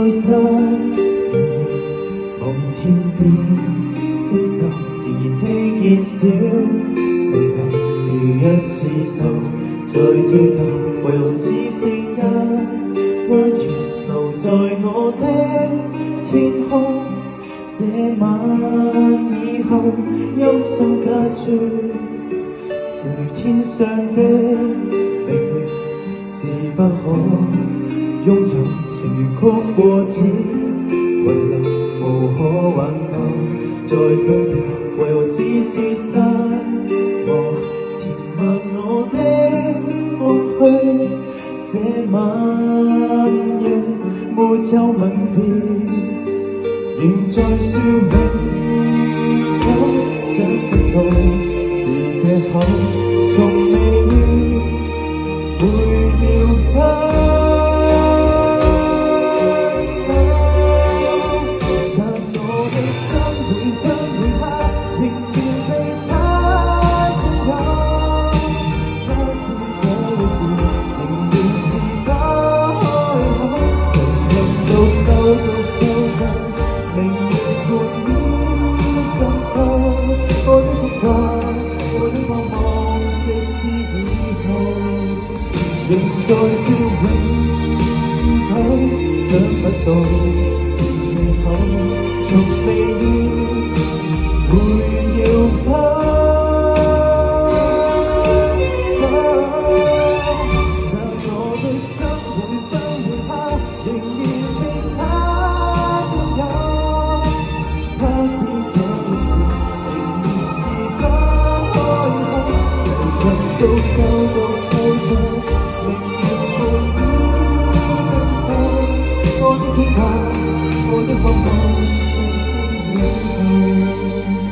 內心，仍然望天邊星宿，仍然聽見小地球如一次數在跳動，唯有只剩一彎月留在我的天空。這晚以後，憂傷加諸，仍如天上的明月，是不可擁有。情如曲過只遺留，無可挽救。再強調，為何只是失望？填密我的空虛，這晚夜沒有吻別。仍在說永久，想不到是藉口，從未會要分手。但我的心每分每刻仍然被他佔有，他似這一秒仍然是不開口，人人都偷偷走。明月伴於深秋，我的牽掛，我的盼望，直至以後，仍在說永久，想不到是藉口，從未會要分手。但我的心每分每刻仍然被他佔有。他知這一秒仍然是不開口，人都偷偷走，明月伴於深秋，我的牽掛，我的渴望，瞬息永恆。